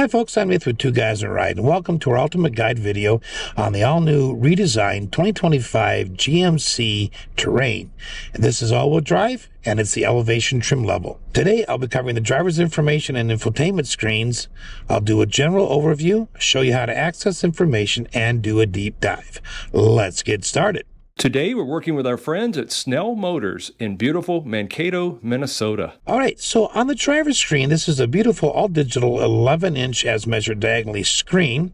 Hi folks, I'm with Two Guys and a Ride, and welcome to our ultimate guide video on the all-new redesigned 2025 GMC Terrain. And this is all-wheel drive, and it's the elevation trim level. Today, I'll be covering the driver's information and infotainment screens. I'll do a general overview, show you how to access information, and do a deep dive. Let's get started. Today, we're working with our friends at Snell Motors in beautiful Mankato, Minnesota. All right, so on the driver's screen, this is a beautiful all-digital 11-inch as measured diagonally screen,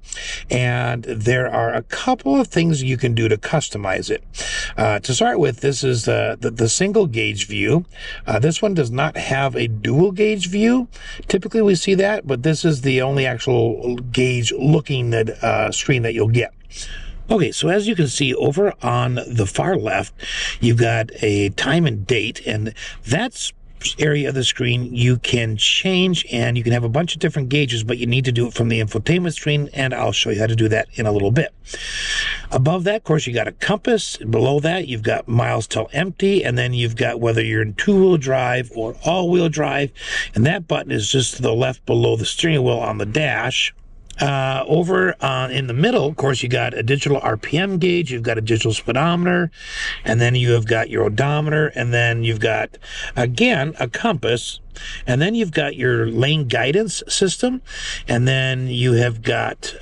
and there are a couple of things you can do to customize it. To start with, this is the single gauge view. This one does not have a dual gauge view. Typically, we see that, but this is the only actual gauge looking screen that you'll get. Okay, so as you can see over on the far left, you've got a time and date, and that's area of the screen you can change, and you can have a bunch of different gauges, but you need to do it from the infotainment screen, and I'll show you how to do that in a little bit. Above that, of course, you got a compass. Below that, you've got miles till empty, and then you've got whether you're in two-wheel drive or all-wheel drive, and that button is just to the left below the steering wheel on the dash. Over in the middle, of course, you got a digital RPM gauge, you've got a digital speedometer, and then you have got your odometer, and then you've got, again, a compass, and then you've got your lane guidance system, and then you have got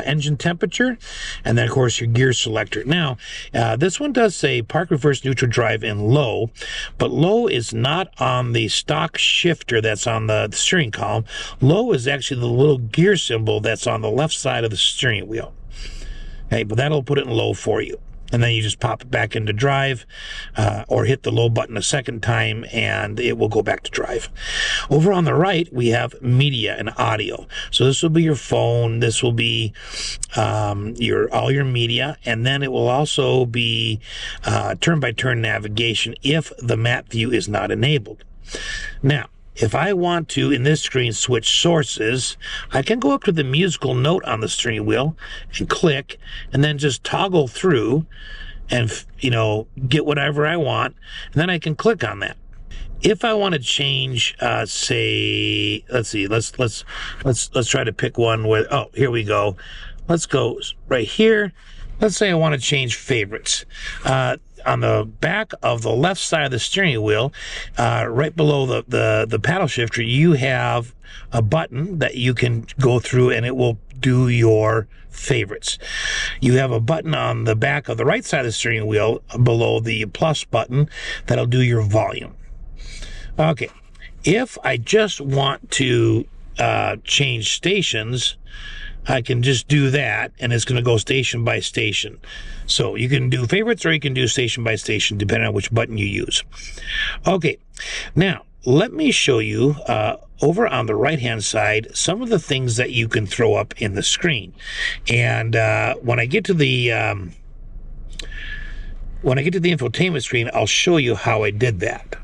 engine temperature, and then of course your gear selector. Now this one does say park, reverse, neutral, drive, and low, but low is not on the stock shifter that's on the steering column. Low is actually the little gear symbol that's on the left side of the steering wheel. Okay, but that'll put it in low for you, and then you just pop it back into drive, or hit the low button a second time, and it will go back to drive. Over on the right, we have media and audio. So this will be your phone. This will be all your media, and then it will also be turn-by-turn navigation if the map view is not enabled. Now, if I want to, in this screen, switch sources, I can go up to the musical note on the steering wheel and click, and then just toggle through and, get whatever I want, and then I can click on that. If I want to change, say, let's see, let's try to pick one with, oh, here we go. Let's go right here. Let's say I want to change favorites. On the back of the left side of the steering wheel, right below the paddle shifter, you have a button that you can go through, and it will do your favorites. You have a button on the back of the right side of the steering wheel below the plus button that'll do your volume. Okay, if I just want to change stations, I can just do that, and it's going to go station by station. So you can do favorites, or you can do station by station, depending on which button you use. Okay, now let me show you over on the right-hand side some of the things that you can throw up in the screen. And when I get to the infotainment screen, I'll show you how I did that.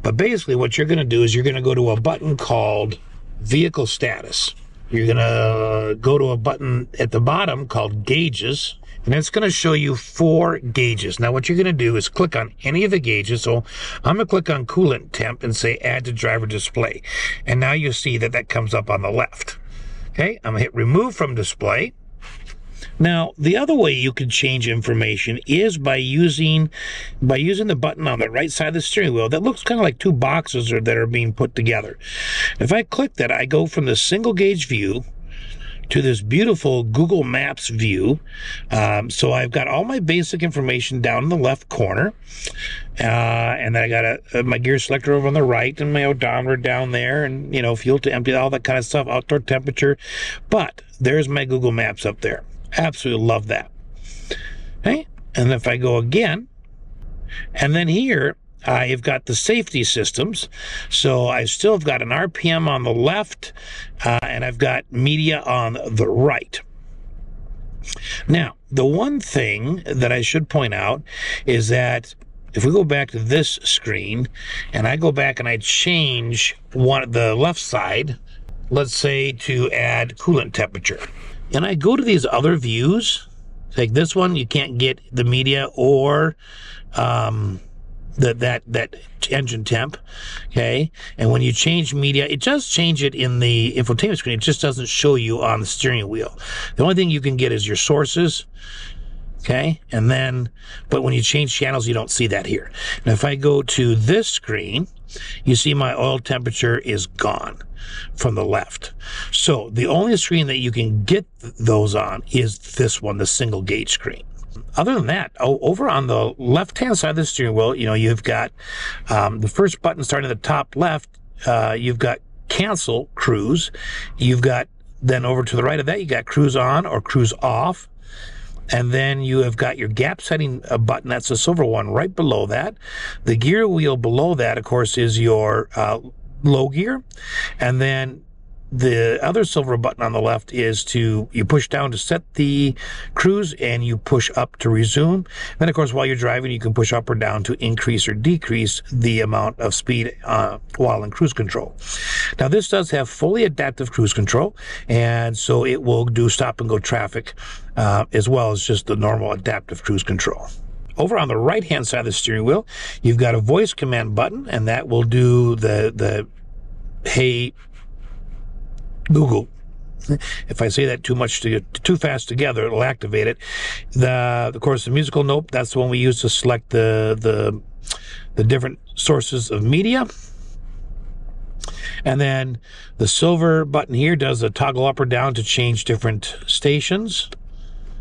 But basically, what you're going to do is you're going to go to a button called Vehicle Status. You're going to go to a button at the bottom called Gauges, and it's going to show you 4 gauges. Now, what you're going to do is click on any of the gauges. So I'm going to click on Coolant Temp and say Add to Driver Display. And now you'll see that comes up on the left. Okay, I'm going to hit Remove from Display. Now, the other way you can change information is by using the button on the right side of the steering wheel that looks kind of like 2 boxes that are being put together. If I click that, I go from the single gauge view to this beautiful Google Maps view. So I've got all my basic information down in the left corner, and then I got my gear selector over on the right, and my odometer down there, and fuel to empty, all that kind of stuff, outdoor temperature. But there's my Google Maps up there. Absolutely love that. Okay, and if I go again, and then here I've got the safety systems. So I still have got an RPM on the left, and I've got media on the right. Now, the one thing that I should point out is that if we go back to this screen, and I go back and I change the left side, let's say to add coolant temperature, and I go to these other views, like this one, you can't get the media or that engine temp, okay? And when you change media, it does change it in the infotainment screen. It just doesn't show you on the steering wheel. The only thing you can get is your sources, okay? And then, but when you change channels, you don't see that here. And if I go to this screen, you see my oil temperature is gone from the left. So the only screen that you can get those on is this one, the single gauge screen. Other than that, over on the left-hand side of the steering wheel, you've got the first button starting at the top left. You've got cancel cruise. You've got, then over to the right of that, you got cruise on or cruise off. And then you have got your gap setting button. That's the silver one right below that. The gear wheel below that, of course, is your low gear. And then the other silver button on the left is you push down to set the cruise and you push up to resume. Then, of course, while you're driving, you can push up or down to increase or decrease the amount of speed while in cruise control. Now, this does have fully adaptive cruise control, and so it will do stop and go traffic as well as just the normal adaptive cruise control. Over on the right-hand side of the steering wheel, you've got a voice command button, and that will do the hey, Google. If I say that too fast together, it'll activate it. Of course, the musical note, that's the one we use to select the different sources of media. And then the silver button here does a toggle up or down to change different stations.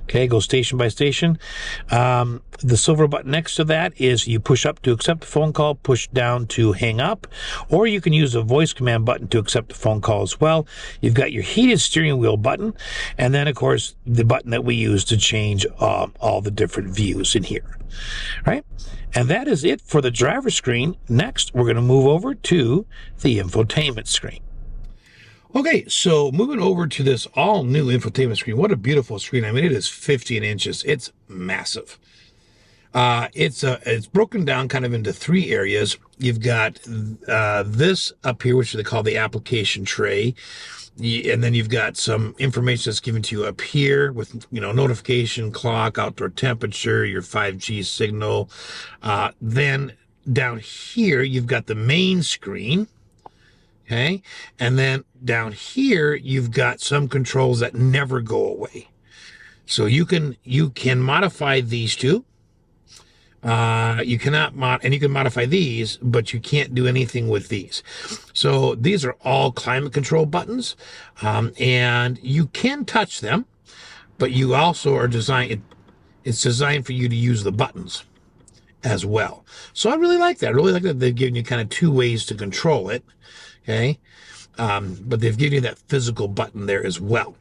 Okay, go station by station. The silver button next to that is you push up to accept a phone call, push down to hang up, or you can use a voice command button to accept a phone call as well. You've got your heated steering wheel button, and then, of course, the button that we use to change all the different views in here. Right? And that is it for the driver screen. Next, we're going to move over to the infotainment screen. Okay, so moving over to this all-new infotainment screen. What a beautiful screen. I mean, it is 15 inches. It's massive. It's broken down kind of into three areas. You've got this up here, which they call the application tray. And then you've got some information that's given to you up here with, notification, clock, outdoor temperature, your 5G signal. Then down here, you've got the main screen. Okay, and then down here, you've got some controls that never go away. So you can modify these two. You cannot you can modify these, but you can't do anything with these. So these are all climate control buttons, and you can touch them, but you also are designed. It's designed for you to use the buttons as well. So I really like that. I really like that they've given you kind of two ways to control it. Okay, but they've given you that physical button there as well.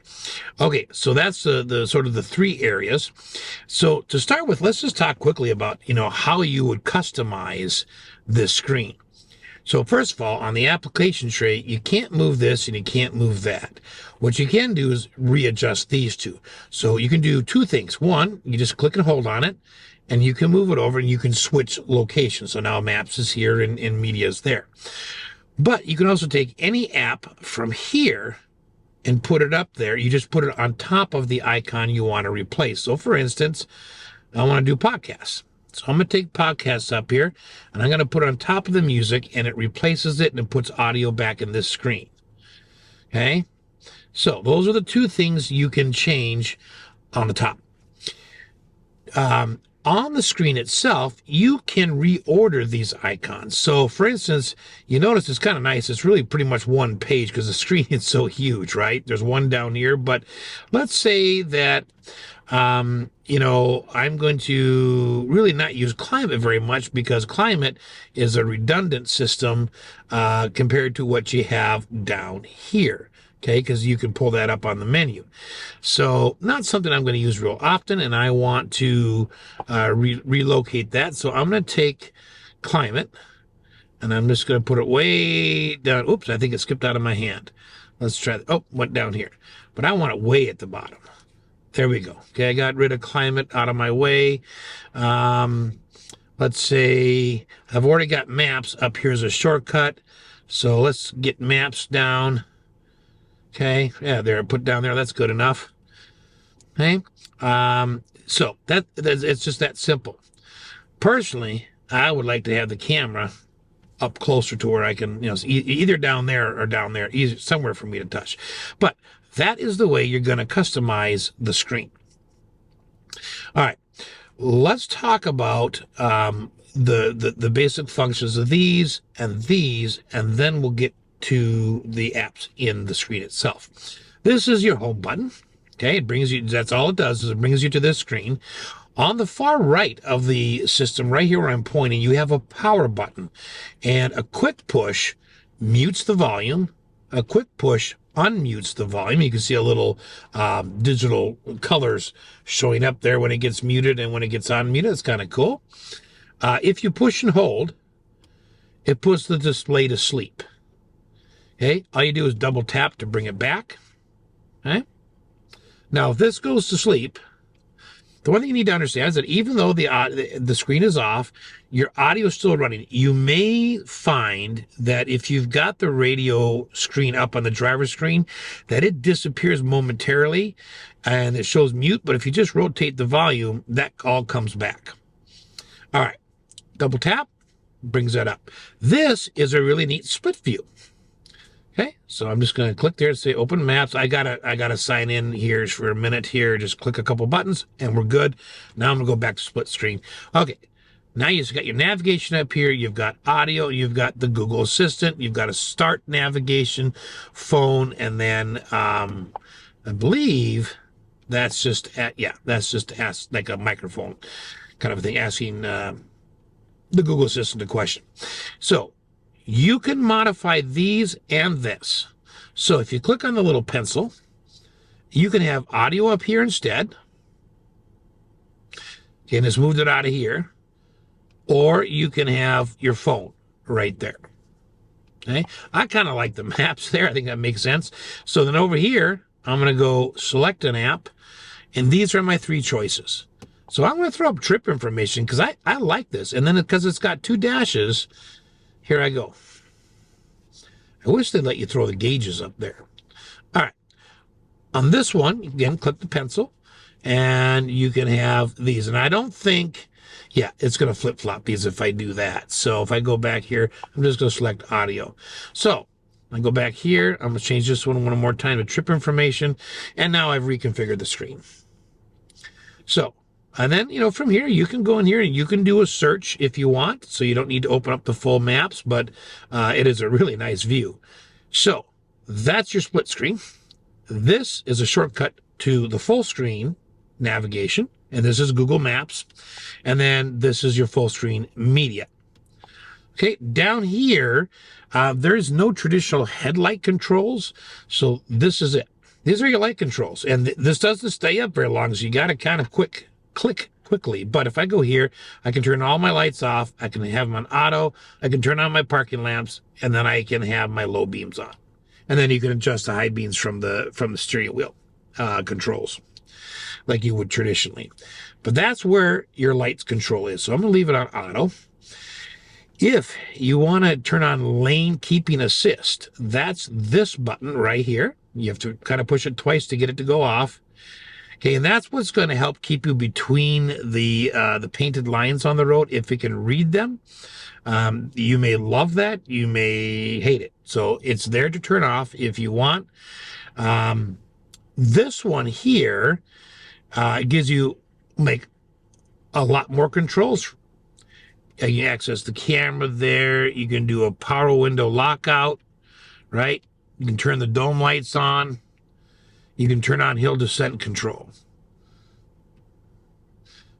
Okay, so that's the sort of the three areas. So to start with, let's just talk quickly about how you would customize this screen. So first of all, on the application tray, you can't move this and you can't move that. What you can do is readjust these two. So you can do two things. One, you just click and hold on it, and you can move it over and you can switch locations. So now Maps is here and Media is there. But you can also take any app from here and put it up there. You just put it on top of the icon you want to replace. So for instance, I want to do podcasts. So I'm going to take podcasts up here and I'm going to put it on top of the music, and it replaces it and it puts audio back in this screen. Okay. So those are the two things you can change on the top. On the screen itself, you can reorder these icons. So for instance, you notice it's kind of nice. It's really pretty much one page because the screen is so huge, right? There's one down here, but let's say that, I'm going to really not use climate very much because climate is a redundant system compared to what you have down here. Okay, because you can pull that up on the menu. So not something I'm going to use real often, and I want to relocate that. So I'm going to take climate, and I'm just going to put it way down. Oops, I think it skipped out of my hand. Let's try that. Oh, went down here. But I want it way at the bottom. There we go. Okay, I got rid of climate out of my way. Let's say I've already got maps up here as a shortcut. So let's get maps down. Okay, yeah, there, put down there. That's good enough. Okay, so it's just that simple. Personally, I would like to have the camera up closer to where I can, either down there or down there, somewhere for me to touch. But that is the way you're going to customize the screen. All right, let's talk about the basic functions of these, and then we'll get to the apps in the screen itself. This is your home button. Okay, it brings you, that's all it does, is it brings you to this screen. On the far right of the system, right here where I'm pointing, you have a power button, and a quick push mutes the volume. A quick push unmutes the volume. You can see a little digital colors showing up there when it gets muted and when it gets unmuted. It's kind of cool. If you push and hold, it puts the display to sleep. Okay, all you do is double tap to bring it back. Okay. Now, if this goes to sleep, the one thing you need to understand is that even though the screen is off, your audio is still running. You may find that if you've got the radio screen up on the driver's screen, that it disappears momentarily and it shows mute, but if you just rotate the volume, that all comes back. All right, double tap, brings that up. This is a really neat split view. Okay, so I'm just going to click there and say open maps. I gotta sign in here for a minute here. Just click a couple buttons and we're good. Now I'm gonna go back to split screen. Okay, now you've got your navigation up here. You've got audio. You've got the Google Assistant. You've got a start navigation, phone, and then I believe that's just ask like a microphone kind of a thing, asking the Google Assistant a question. So you can modify these and this. So if you click on the little pencil, you can have audio up here instead. Okay, and it's moved it out of here. Or you can have your phone right there. Okay, I kind of like the maps there. I think that makes sense. So then over here, I'm going to go select an app, and these are my 3 choices. So I'm going to throw up trip information because I like this. And then because it's got 2 dashes, here I go. I wish they'd let you throw the gauges up there. All right. On this one, again, click the pencil, and you can have these. And I don't think, yeah, it's going to flip-flop these if I do that. So if I go back here, I'm just going to select audio. So I go back here. I'm going to change this one more time to trip information. And now I've reconfigured the screen. So, and then, from here, you can go in here and you can do a search if you want. So you don't need to open up the full maps, but it is a really nice view. So that's your split screen. This is a shortcut to the full screen navigation. And this is Google Maps. And then this is your full screen media. Okay, down here, there's no traditional headlight controls. So this is it. These are your light controls. And this doesn't stay up very long, so you got to kind of click quickly. But if I go here, I can turn all my lights off. I can have them on auto. I can turn on my parking lamps, and then I can have my low beams on. And then you can adjust the high beams from the steering wheel controls, like you would traditionally. But that's where your lights control is. So I'm going to leave it on auto. If you want to turn on lane keeping assist, that's this button right here. You have to kind of push it twice to get it to go off. Okay, and that's what's going to help keep you between the painted lines on the road if it can read them. You may love that. You may hate it. So it's there to turn off if you want. This one here gives you a lot more controls. You can access the camera there. You can do a power window lockout, right? You can turn the dome lights on. You can turn on hill descent control.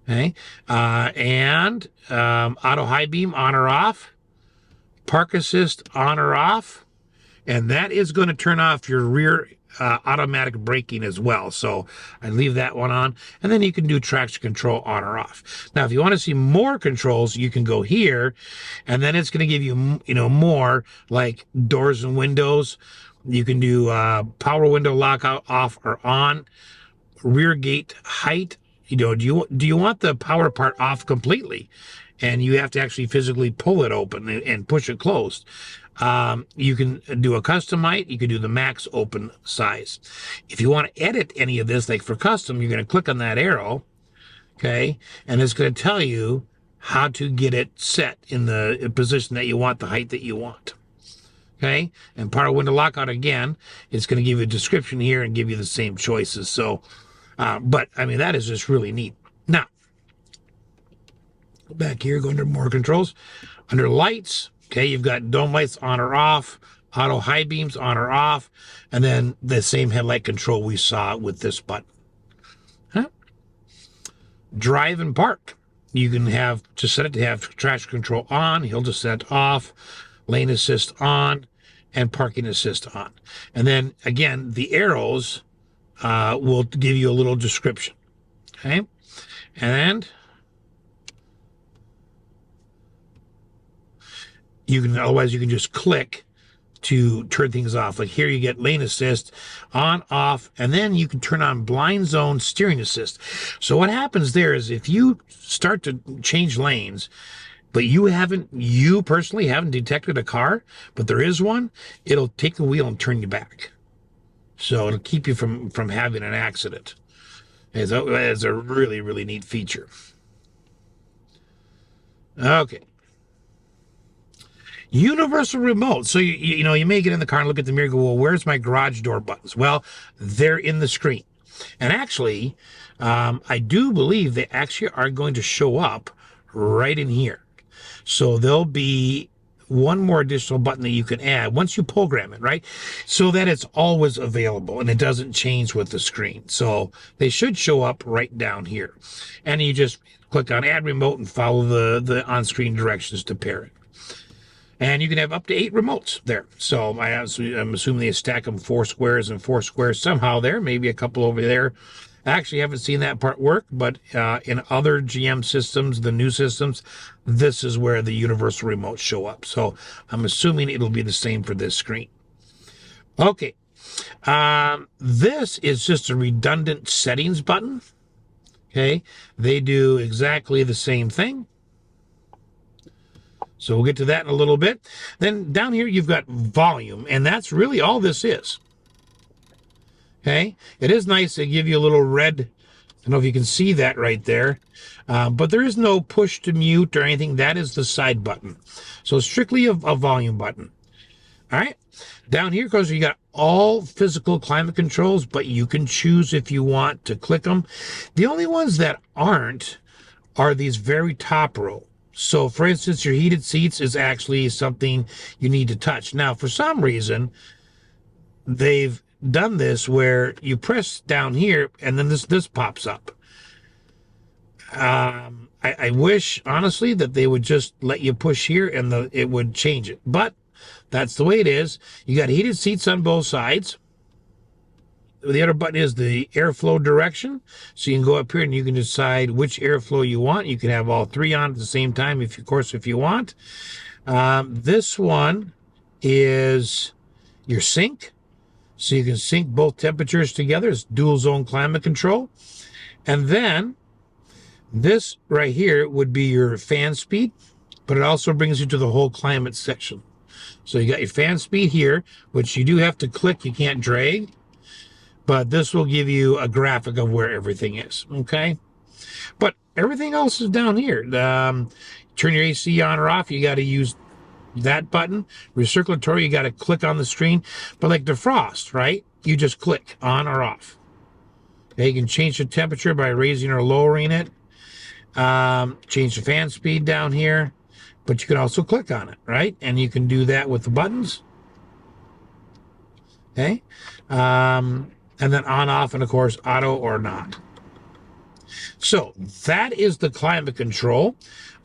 Okay, and auto high beam on or off, park assist on or off, and that is going to turn off your rear automatic braking as well. So I leave that one on, and then you can do traction control on or off. Now, if you want to see more controls, you can go here, and then it's going to give you, more like doors and windows. You can do power window lockout off or on, rear gate height. Do you want the power part off completely, and you have to actually physically pull it open and push it closed? You can do a custom height. You can do the max open size. If you want to edit any of this, like for custom, you're going to click on that arrow, okay, and it's going to tell you how to get it set in the position that you want, the height that you want. Okay, and power window lockout again, it's going to give you a description here and give you the same choices. So, but I mean, that is just really neat. Now, back here, go under more controls. Under lights, okay, you've got dome lights on or off, auto high beams on or off, and then the same headlight control we saw with this button. Huh? Drive and park. You can have to set it to have traction control on, hill descent off, lane assist on, and parking assist on. And then again, the arrows will give you a little description. Okay, and you can, otherwise you can just click to turn things off. Like here you get lane assist on, off, and then you can turn on blind zone steering assist. So what happens there is if you start to change lanes, but you personally haven't detected a car, but there is one, it'll take the wheel and turn you back. So it'll keep you from having an accident. It's a really, really neat feature. Okay. Universal remote. So you know, you may get in the car and look at the mirror and go, well, where's my garage door buttons? Well, they're in the screen. And actually, I do believe they actually are going to show up right in here. So there'll be one more additional button that you can add once you program it, right? So that it's always available and it doesn't change with the screen. So they should show up right down here. And you just click on add remote and follow the on-screen directions to pair it. And you can have up to 8 remotes there. So I'm assuming they stack them 4 squares and 4 squares somehow there, maybe a couple over there. I actually haven't seen that part work, but in other GM systems, the new systems, this is where the universal remotes show up. So I'm assuming it'll be the same for this screen. Okay. This is just a redundant settings button. Okay. They do exactly the same thing. So we'll get to that in a little bit. Then down here, you've got volume, and that's really all this is. Okay, it is nice to give you a little red. I don't know if you can see that right there, but there is no push to mute or anything. That is the side button. So strictly a volume button. All right, down here, because you got all physical climate controls, but you can choose if you want to click them. The only ones that aren't are these very top row. So for instance, your heated seats is actually something you need to touch. Now, for some reason, they've done this where you press down here and then this pops up. I wish honestly that they would just let you push here and it would change it, but that's the way it is. You got heated seats on both sides. The other button is the airflow direction, so you can go up here and you can decide which airflow you want. You can have all 3 on at the same time, if you want. This one is your sync. So you can sync both temperatures together. It's dual zone climate control. And then this right here would be your fan speed, but it also brings you to the whole climate section. So you got your fan speed here, which you do have to click. You can't drag, but this will give you a graphic of where everything is. Okay. But everything else is down here. Turn your AC on or off. You got to use that button. Recirculatory, you got to click on the screen. But like defrost, right? You just click on or off. Okay, you can change the temperature by raising or lowering it. Change the fan speed down here. But you can also click on it, right? And you can do that with the buttons. Okay. And then on, off, and of course, auto or not. So that is the climate control.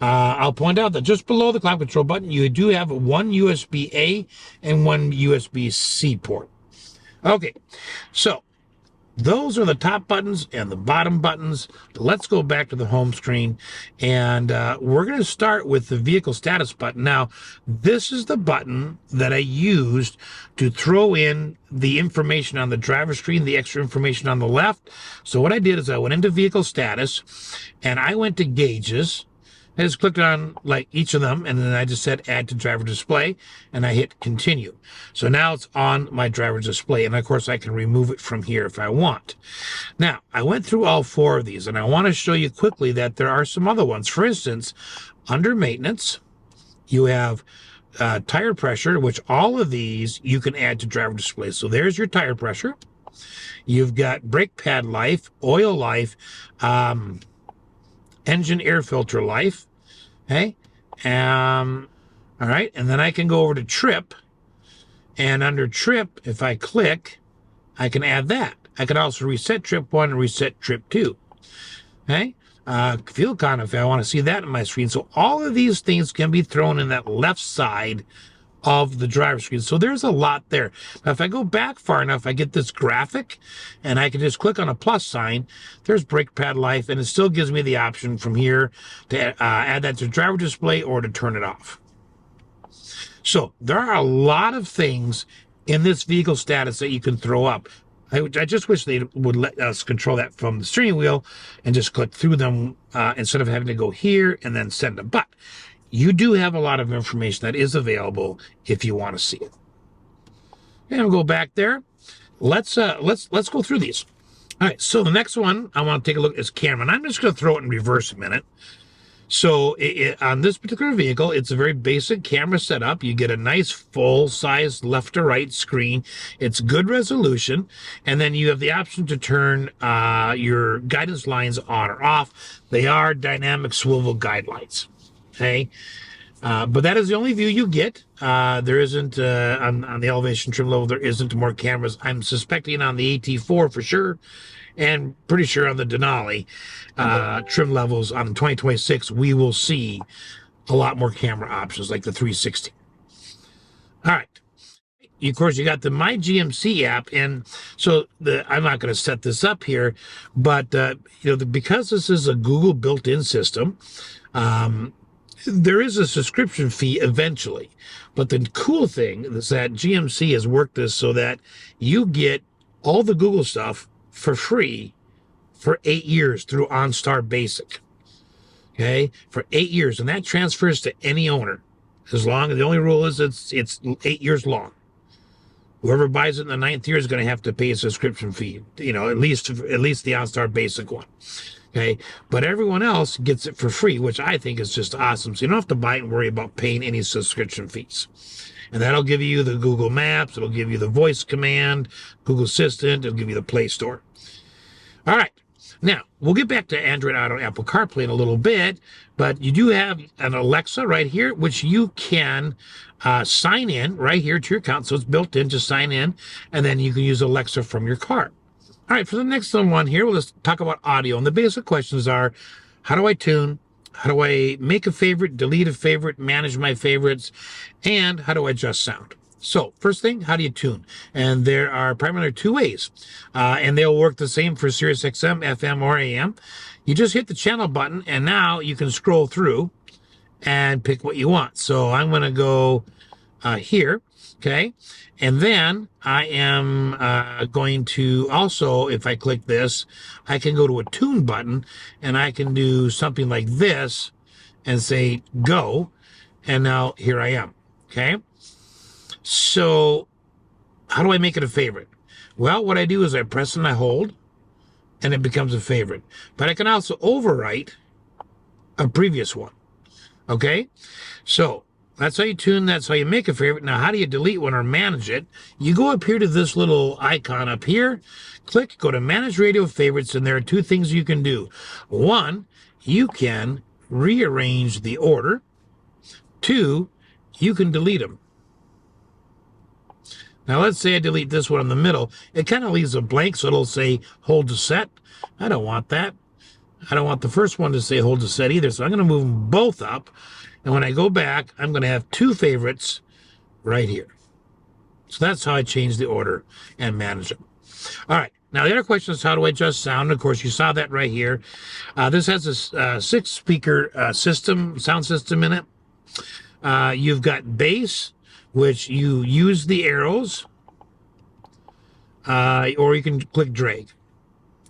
I'll point out that just below the climate control button, you do have one USB-A and one USB-C port. Okay, so those are the top buttons and the bottom buttons. Let's go back to the home screen, and we're going to start with the vehicle status button. Now, this is the button that I used to throw in the information on the driver screen, the extra information on the left. So what I did is I went into vehicle status, and I went to gauges, I just clicked on like each of them, and then I just said add to driver display, and I hit continue. So now it's on my driver display, and of course I can remove it from here if I want. Now, I went through all 4 of these, and I want to show you quickly that there are some other ones. For instance, under maintenance, you have tire pressure, which all of these you can add to driver display. So there's your tire pressure. You've got brake pad life, oil life, engine air filter life. Okay. All right. And then I can go over to trip, and under trip, if I click, I can add that. I can also reset trip 1 and reset trip 2. Okay. Fuel count, if I want to see that in my screen. So all of these things can be thrown in that left side of the driver screen. So there's a lot there. Now, if I go back far enough, I get this graphic, and I can just click on a plus sign. There's brake pad life, and it still gives me the option from here to add that to driver display or to turn it off. So there are a lot of things in this vehicle status that you can throw up. I just wish they would let us control that from the steering wheel and just click through them instead of having to go here and then send them. But you do have a lot of information that is available if you want to see it. And we'll go back there. Let's go through these. All right. So the next one I want to take a look at is camera, and I'm just going to throw it in reverse a minute. So on this particular vehicle, it's a very basic camera setup. You get a nice full-size left to right screen. It's good resolution. And then you have the option to turn your guidance lines on or off. They are dynamic swivel guide lights. Okay. But that is the only view you get. There isn't, on the elevation trim level, there isn't more cameras. I'm suspecting on the AT4 for sure, and pretty sure on the Denali trim levels on the 2026, we will see a lot more camera options like the 360. All right. Of course, you got the My GMC app, and so I'm not going to set this up here, but because this is a Google built-in system, there is a subscription fee eventually. But the cool thing is that GMC has worked this so that you get all the Google stuff for free for 8 years through OnStar Basic. Okay, for 8 years, and that transfers to any owner. The only rule is it's 8 years long. Whoever buys it in the 9th year is going to have to pay a subscription fee. At least the OnStar Basic one. Okay, but everyone else gets it for free, which I think is just awesome. So you don't have to buy it and worry about paying any subscription fees. And that'll give you the Google Maps, it'll give you the voice command, Google Assistant, it'll give you the Play Store. All right, now we'll get back to Android Auto and Apple CarPlay in a little bit, but you do have an Alexa right here, which you can sign in right here to your account. So it's built in to sign in, and then you can use Alexa from your car. All right, for the next one here, we'll just talk about audio. And the basic questions are, how do I tune? How do I make a favorite, delete a favorite, manage my favorites? And how do I adjust sound? So first thing, how do you tune? And there are primarily 2 ways. And they'll work the same for Sirius XM, FM, or AM. You just hit the channel button, and now you can scroll through and pick what you want. So I'm going to go here. Okay, and then I am going to also, if I click this, I can go to a tune button, and I can do something like this and say go, and now here I am. Okay, so how do I make it a favorite? Well, what I do is I press and I hold, and it becomes a favorite. But I can also overwrite a previous one. Okay, so that's how you tune, that's how you make a favorite. Now, how do you delete one or manage it? You go up here to this little icon up here, click, go to Manage Radio Favorites, and there are 2 things you can do. 1, you can rearrange the order. 2, you can delete them. Now, let's say I delete this one in the middle. It kind of leaves a blank, so it'll say hold to set. I don't want that. I don't want the first one to say hold to set either, so I'm going to move them both up. And when I go back, I'm going to have 2 favorites right here. So that's how I change the order and manage them. All right. Now, the other question is, how do I adjust sound? Of course, you saw that right here. This has a 6-speaker sound system in it. You've got bass, which you use the arrows, or you can click drag.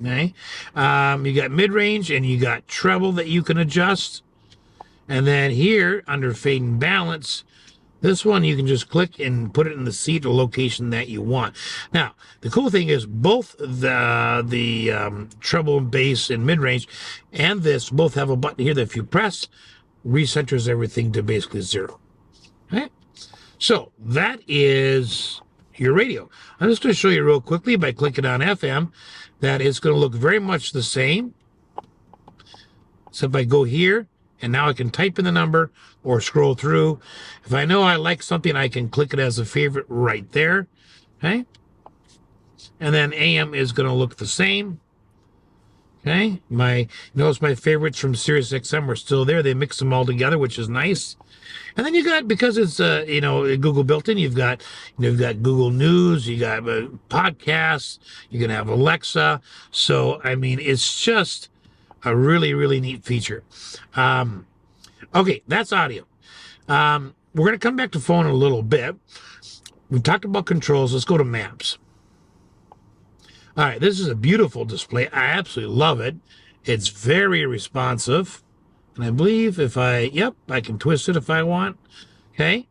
Okay. You got mid-range, and you got treble that you can adjust. And then here under fade and balance, this one you can just click and put it in the seat or location that you want. Now, the cool thing is both the treble, bass, and mid-range and this both have a button here that if you press, recenters everything to basically 0. Okay? So that is your radio. I'm just going to show you real quickly by clicking on FM that it's going to look very much the same. So if I go here, and now I can type in the number or scroll through. If I know I like something, I can click it as a favorite right there. Okay. And then AM is going to look the same. Okay. Notice my favorites from Sirius XM are still there. They mix them all together, which is nice. And then you got, because it's Google built in, you've got Google News, you got podcasts, you can have Alexa. So I mean, it's just a really, really neat feature. Okay, that's audio. We're going to come back to phone in a little bit. We've talked about controls. Let's go to maps. All right, this is a beautiful display. I absolutely love it. It's very responsive. And I believe I can twist it if I want. Okay.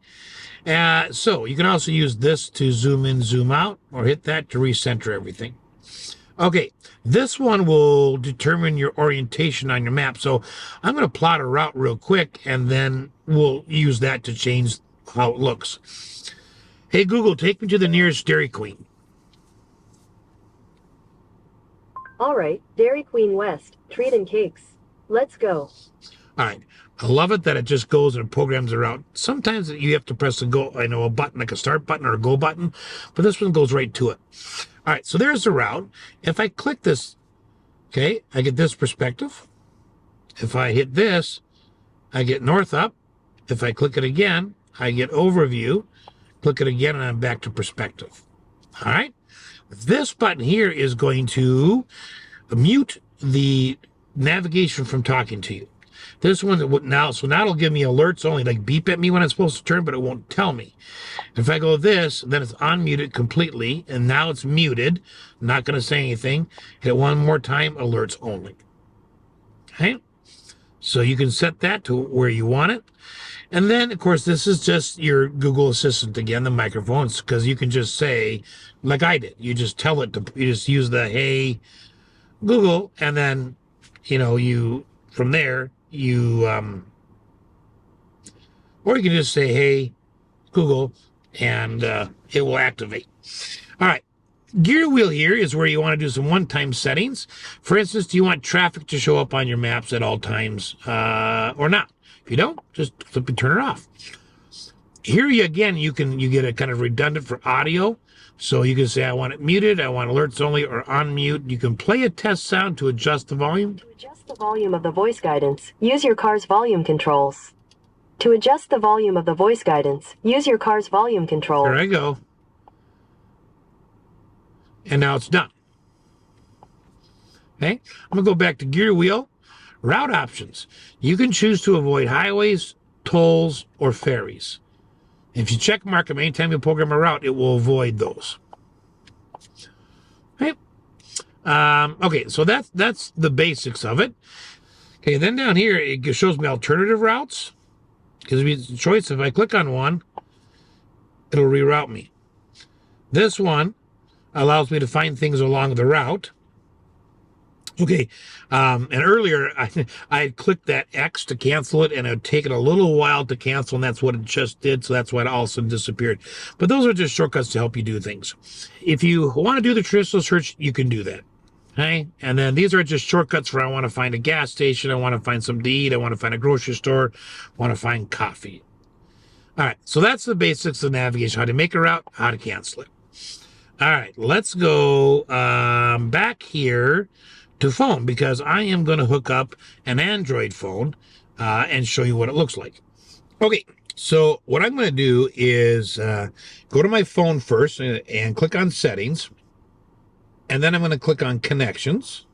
So you can also use this to zoom in, zoom out, or hit that to recenter everything. Okay, this one will determine your orientation on your map. So I'm going to plot a route real quick, and then we'll use that to change how it looks. Hey, Google, take me to the nearest Dairy Queen. All right, Dairy Queen West, treat and cakes. Let's go. All right. I love it that it just goes and programs around. Sometimes you have to press a button, like a start button or a go button, but this one goes right to it. All right, so there's the route. If I click this, okay, I get this perspective. If I hit this, I get north up. If I click it again, I get overview. Click it again, and I'm back to perspective. All right. This button here is going to mute the navigation from talking to you. This one now it'll give me alerts only, like beep at me when I'm supposed to turn, but it won't tell me. If I go this, then it's unmuted completely, and now it's muted. I'm not going to say anything. Hit it one more time, alerts only. Okay? So you can set that to where you want it. And then, of course, this is just your Google Assistant again, the microphones, because you can just say, like I did, you just tell it you just use the hey Google, and then, from there, or you can just say, hey, Google, and it will activate. All right. Gear wheel here is where you want to do some one-time settings. For instance, do you want traffic to show up on your maps at all times or not? If you don't, just simply turn it off. Here you get a kind of redundant for audio. So you can say, I want it muted, I want alerts only, or unmute. You can play a test sound to adjust the volume. To adjust the volume of the voice guidance, use your car's volume controls. To adjust the volume of the voice guidance, use your car's volume controls. There I go. And now it's done. Okay, I'm going to go back to gear wheel. Route options. You can choose to avoid highways, tolls, or ferries. If you check mark them anytime you program a route, it will avoid those. Okay. Okay, so that's the basics of it. Okay, then down here it shows me alternative routes. Gives me the choice. If I click on one, it'll reroute me. This one allows me to find things along the route. Okay, and earlier I had clicked that X to cancel it, and it would take it a little while to cancel, and that's what it just did, so that's why it also disappeared. But those are just shortcuts to help you do things. If you want to do the traditional search, you can do that. Okay, and then these are just shortcuts for I want to find a gas station, I want to find something to eat, I want to find a grocery store, I want to find coffee. All right, so that's the basics of navigation, how to make a route, how to cancel it. All right, let's go back here to phone, because I am going to hook up an Android phone and show you what it looks like. Okay, so what I'm going to do is go to my phone first and click on settings, and then I'm going to click on connections.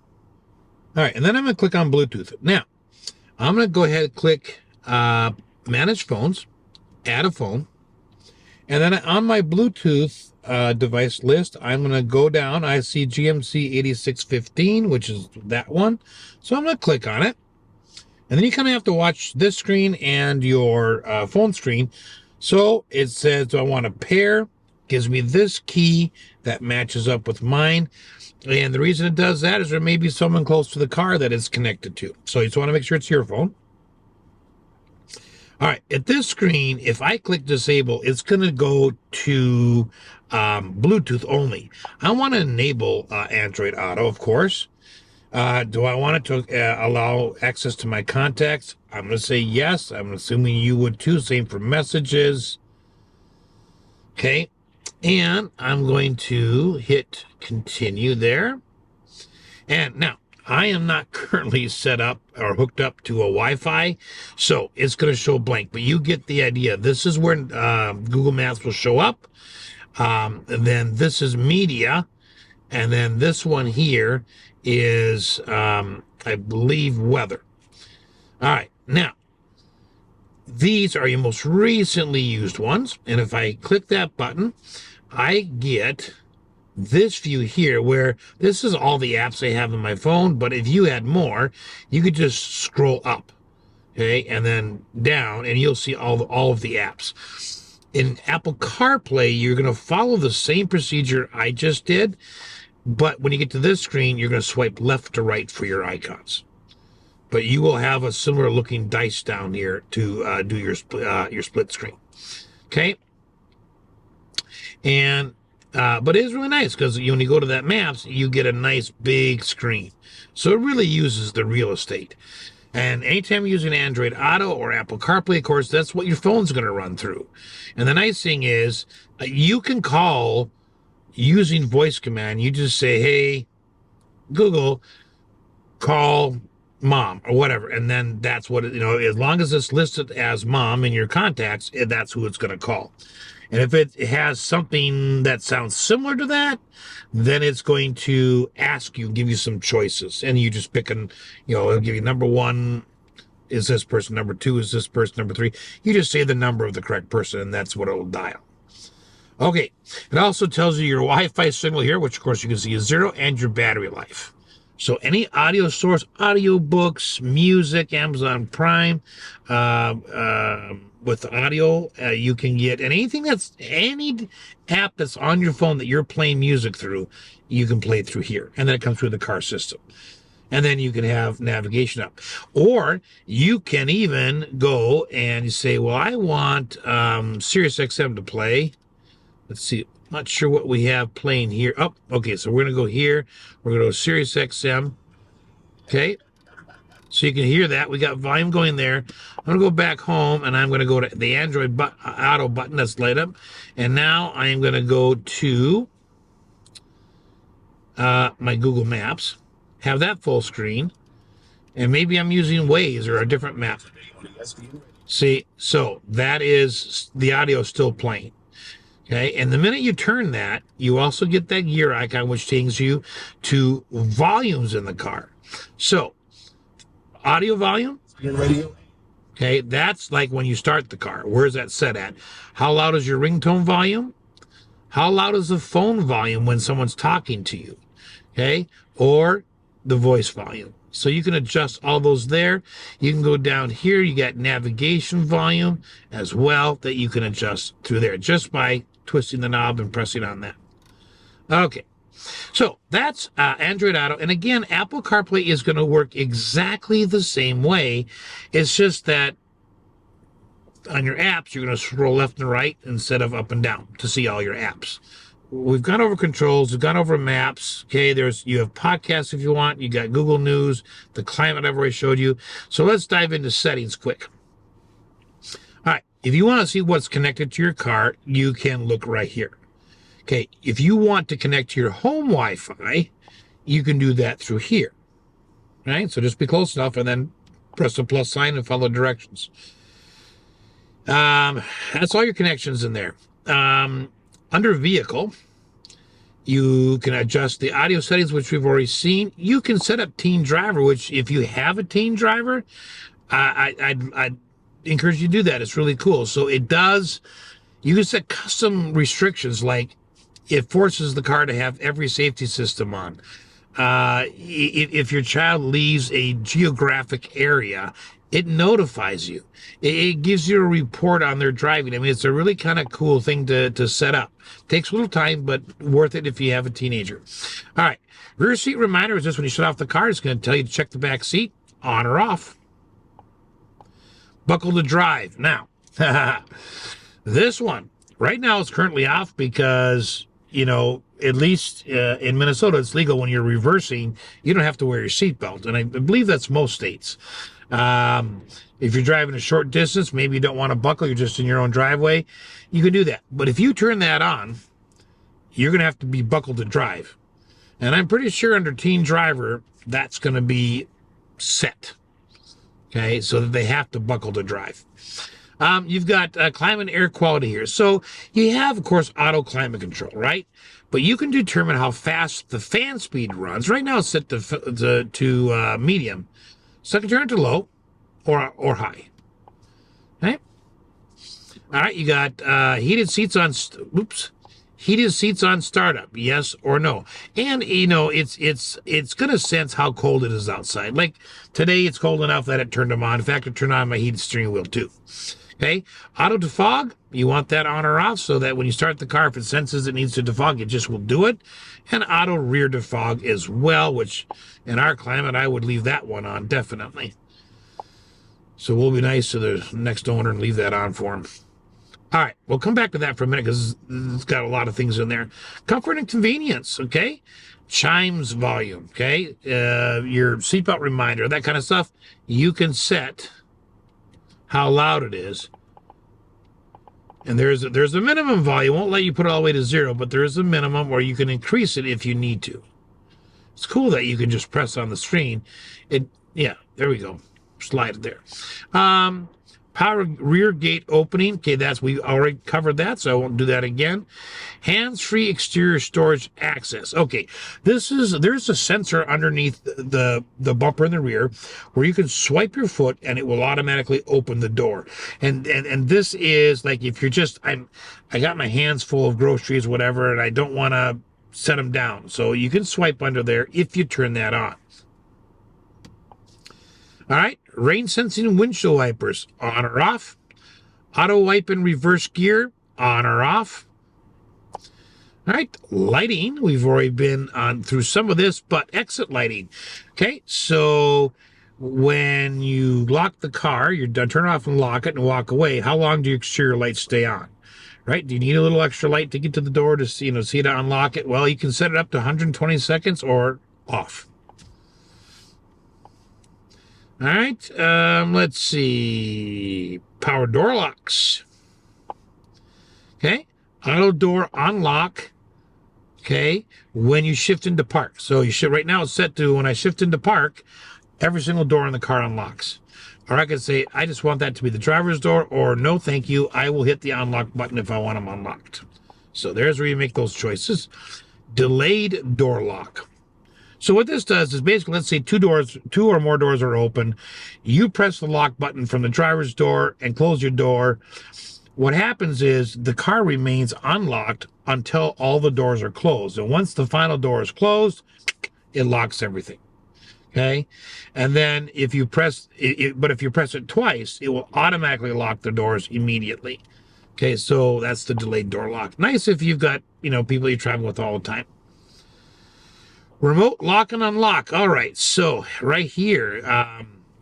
All right, and then I'm going to click on Bluetooth. Now, I'm going to go ahead and click manage phones, add a phone, and then on my Bluetooth device list, I'm going to go down. I see GMC 8615, which is that one. So I'm going to click on it. And then you kind of have to watch this screen and your phone screen. So it says, do I want to pair? Gives me this key that matches up with mine. And the reason it does that is there may be someone close to the car that it's connected to. So you just want to make sure it's your phone. All right, at this screen, if I click disable, it's going to go to Bluetooth only. I want to enable Android Auto, of course. Do I want it to allow access to my contacts? I'm going to say yes. I'm assuming you would too. Same for messages. Okay. And I'm going to hit continue there. And now, I am not currently set up or hooked up to a Wi-Fi, so it's going to show blank. But you get the idea. This is where Google Maps will show up. And then this is media. And then this one here is, I believe, weather. All right. Now, these are your most recently used ones. And if I click that button, I get this view here where this is all the apps I have on my phone. But if you had more, you could just scroll up, okay, and then down, and you'll see all of the apps. In Apple CarPlay, you're going to follow the same procedure I just did. But when you get to this screen, you're going to swipe left to right for your icons. But you will have a similar looking dice down here to do your split screen. Okay. And but it is really nice because when you go to that maps, you get a nice big screen. So it really uses the real estate. And anytime you're using Android Auto or Apple CarPlay, of course, that's what your phone's going to run through. And the nice thing is you can call using voice command. You just say, hey, Google, call mom or whatever. And then that's what, as long as it's listed as mom in your contacts, that's who it's going to call. And if it has something that sounds similar to that, then it's going to ask you, give you some choices. And you just pick it'll give you number one is this person, number two is this person, number three. You just say the number of the correct person, and that's what it will dial. Okay, it also tells you your Wi-Fi signal here, which of course you can see is 0, and your battery life. So any audio source, audiobooks, music, Amazon Prime, with audio, you can get, and any app that's on your phone that you're playing music through, you can play through here. And then it comes through the car system. And then you can have navigation up. Or you can even go and you say, well, I want Sirius XM to play. Let's see. Not sure what we have playing here. Oh, okay. So we're going to go here. We're going to go Sirius XM. Okay. So you can hear that. We got volume going there. I'm going to go back home, and I'm going to go to the Android Auto button that's light up. And now I am going to go to my Google Maps, have that full screen, and maybe I'm using Waze or a different map. See, so that is the audio still playing. Okay, and the minute you turn that, you also get that gear icon, which takes you to volumes in the car. So, audio volume. Radio. Okay, that's like when you start the car. Where's that set at? How loud is your ringtone volume? How loud is the phone volume when someone's talking to you? Okay, or the voice volume. So you can adjust all those there. You can go down here. You got navigation volume as well that you can adjust through there just by twisting the knob and pressing on that. Okay, so that's Android Auto. And again, Apple CarPlay is going to work exactly the same way. It's just that on your apps, you're going to scroll left and right instead of up and down to see all your apps. We've gone over controls. We've gone over maps. Okay, you have podcasts if you want. You got Google News, the climate I've already showed you. So let's dive into settings quick. All right, if you want to see what's connected to your car, you can look right here. Okay, if you want to connect to your home Wi-Fi, you can do that through here. All right, so just be close enough and then press the plus sign and follow directions. That's all your connections in there. Under vehicle, you can adjust the audio settings, which we've already seen. You can set up teen driver, which if you have a teen driver, I'd encourage you to do that. It's really cool. So it does, you can set custom restrictions, like it forces the car to have every safety system on. if your child leaves a geographic area, it notifies you. It gives you a report on their driving. I mean, it's a really kind of cool thing to set up. Takes a little time, but worth it if you have a teenager. All right. Rear seat reminder is just when you shut off the car, it's going to tell you to check the back seat, on or off. Buckle to drive. Now, this one, right now it's currently off because, you know, at least in Minnesota, it's legal when you're reversing. You don't have to wear your seatbelt. And I believe that's most states. If you're driving a short distance, maybe you don't want to buckle, you're just in your own driveway, you can do that. But if you turn that on, you're going to have to be buckled to drive. And I'm pretty sure under teen driver, that's going to be set. Okay, so that they have to buckle to drive. You've got climate and air quality here. So you have, of course, auto climate control, right? But you can determine how fast the fan speed runs. Right now it's set to medium. So I can turn it to low or high. Okay? All right, you got heated seats on startup, yes or no. And you know, it's gonna sense how cold it is outside. Like today it's cold enough that it turned them on. In fact, it turned on my heated steering wheel too. Okay, auto defog, you want that on or off so that when you start the car, if it senses it needs to defog, it just will do it. And auto rear defog as well, which in our climate, I would leave that one on, definitely. So we'll be nice to the next owner and leave that on for him. All right, we'll come back to that for a minute because it's got a lot of things in there. Comfort and convenience, okay? Chimes volume, okay? Your seatbelt reminder, that kind of stuff. You can set how loud it is. And there's a minimum volume. Won't let you put it all the way to 0, but there is a minimum where you can increase it if you need to. It's cool that you can just press on the screen. Yeah, there we go. Slide it there. Power rear gate opening. Okay, we already covered that, so I won't do that again. Hands-free exterior storage access. Okay, there's a sensor underneath the bumper in the rear where you can swipe your foot and it will automatically open the door. And this is like if you're just I got my hands full of groceries, whatever, and I don't want to set them down. So you can swipe under there if you turn that on. All right, rain sensing windshield wipers, on or off. Auto wipe and reverse gear, on or off. All right, lighting, we've already been on through some of this, but exit lighting. Okay, so when you lock the car, you're done, turn off and lock it and walk away. How long do your exterior lights stay on? Right? Do you need a little extra light to get to the door to see to unlock it? Well, you can set it up to 120 seconds or off. All right, let's see. Power door locks. Okay, auto door unlock. Okay, when you shift into park. So you should, right now it's set to when I shift into park, every single door in the car unlocks. Or I could say, I just want that to be the driver's door, or no, thank you. I will hit the unlock button if I want them unlocked. So there's where you make those choices. Delayed door lock. So what this does is basically, let's say two or more doors are open. You press the lock button from the driver's door and close your door. What happens is the car remains unlocked until all the doors are closed. And once the final door is closed, it locks everything. Okay. And then if you press it twice, it will automatically lock the doors immediately. Okay. So that's the delayed door lock. Nice if you've got, people you travel with all the time. Remote lock and unlock. All right, so right here,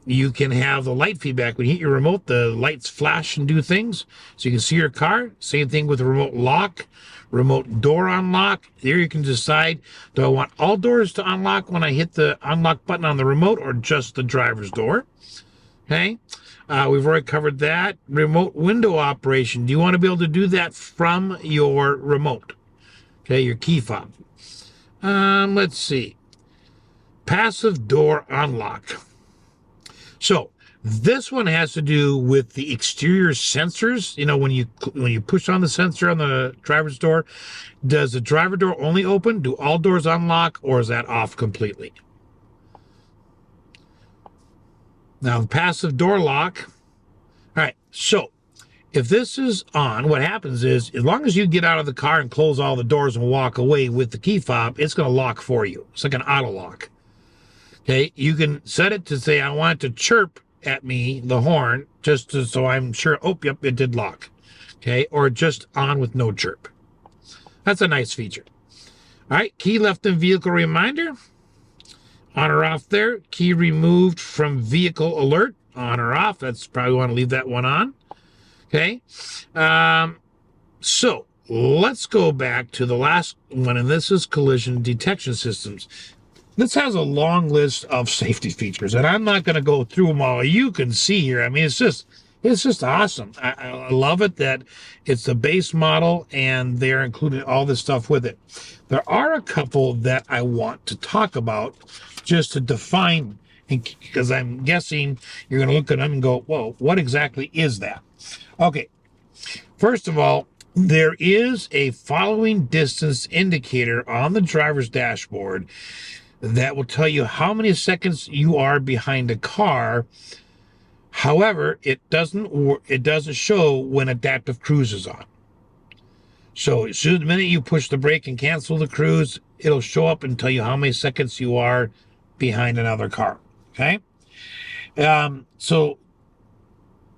you can have the light feedback. When you hit your remote, the lights flash and do things. So you can see your car. Same thing with the remote lock, remote door unlock. There you can decide, do I want all doors to unlock when I hit the unlock button on the remote or just the driver's door? Okay, we've already covered that. Remote window operation. Do you want to be able to do that from your remote? Okay, your key fob. Let's see. Passive door unlock. So this one has to do with the exterior sensors. When you push on the sensor on the driver's door, does the driver door only open? Do all doors unlock, or is that off completely? Now, the passive door lock. All right. So if this is on, what happens is, as long as you get out of the car and close all the doors and walk away with the key fob, it's going to lock for you. It's like an auto lock. Okay, you can set it to say, I want it to chirp at me, the horn, just so I'm sure, oh, yep, it did lock. Okay, or just on with no chirp. That's a nice feature. All right, key left in vehicle reminder, on or off there. Key removed from vehicle alert, on or off. That's probably want to leave that one on. Okay, so let's go back to the last one, and this is collision detection systems. This has a long list of safety features, and I'm not going to go through them all. You can see here. I mean, it's just awesome. I love it that it's the base model, and they're including all this stuff with it. There are a couple that I want to talk about just to define, because I'm guessing you're going to look at them and go, whoa, what exactly is that? Okay, first of all, there is a following distance indicator on the driver's dashboard that will tell you how many seconds you are behind a car. However, it doesn't show when adaptive cruise is on. So the minute you push the brake and cancel the cruise, it'll show up and tell you how many seconds you are behind another car. Okay? So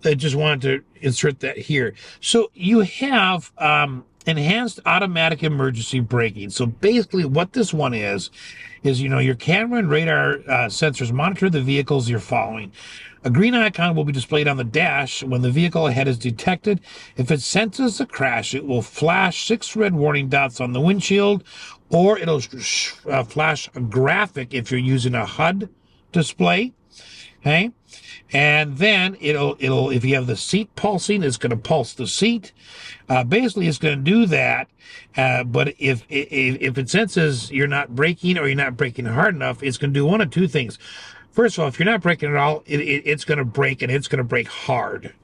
I just wanted to insert that here. So you have enhanced automatic emergency braking. So basically what this one is, your camera and radar sensors monitor the vehicles you're following. A green icon will be displayed on the dash when the vehicle ahead is detected. If it senses a crash, it will flash 6 red warning dots on the windshield, or it'll flash a graphic if you're using a HUD display. Okay, and then it'll if you have the seat pulsing, it's going to pulse the seat. Basically, it's going to do that. But if it senses you're not braking or you're not braking hard enough, it's going to do one of two things. First of all, if you're not braking at all, it's going to brake, and it's going to brake hard.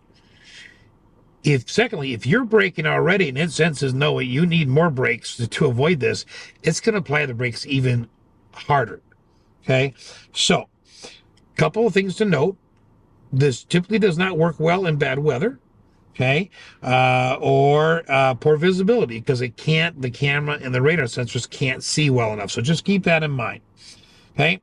Secondly, if you're braking already and it senses, no, you need more brakes to avoid this, it's going to apply the brakes even harder. Okay, so a couple of things to note. This typically does not work well in bad weather, okay, or poor visibility, because the camera and the radar sensors can't see well enough. So just keep that in mind, okay?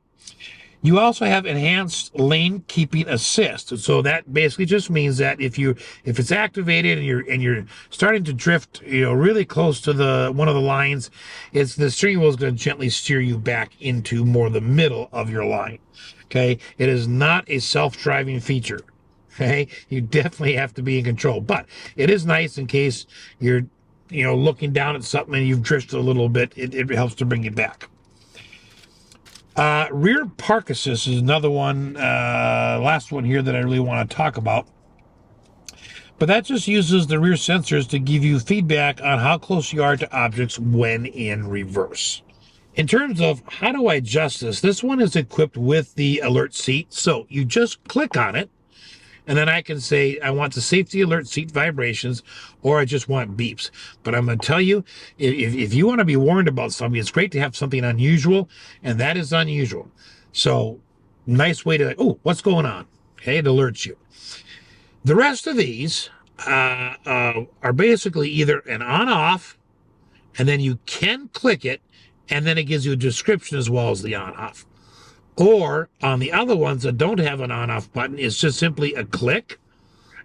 You also have enhanced lane keeping assist. So that basically just means that if it's activated and you're starting to drift, really close to one of the lines, the steering wheel is going to gently steer you back into more the middle of your line. Okay, it is not a self-driving feature. Okay, you definitely have to be in control, but it is nice in case you're looking down at something and you've drifted a little bit. It helps to bring you back. Rear park assist is another one, last one here that I really want to talk about. But that just uses the rear sensors to give you feedback on how close you are to objects when in reverse. In terms of how do I adjust this one is equipped with the alert seat. So you just click on it, and then I can say I want the safety alert seat vibrations, or I just want beeps. But I'm going to tell you, if you want to be warned about something, it's great to have something unusual, and that is unusual. So nice way to, oh, what's going on? Okay, it alerts you. The rest of these are basically either an on-off, and then you can click it, and then it gives you a description as well as the on-off. Or on the other ones that don't have an on-off button, it's just simply a click,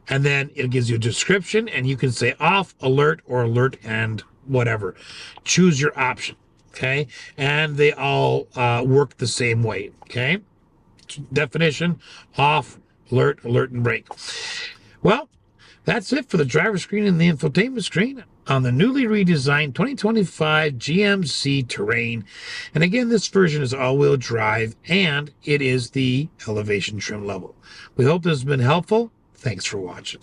and then it gives you a description, and you can say off, alert, or alert and whatever. Choose your option, okay? And they all work the same way, okay? Definition, off, alert, alert, and brake. Well, that's it for the driver screen and the infotainment screen on the newly redesigned 2025 GMC Terrain. And again, this version is all-wheel drive, and it is the elevation trim level. We hope this has been helpful. Thanks for watching.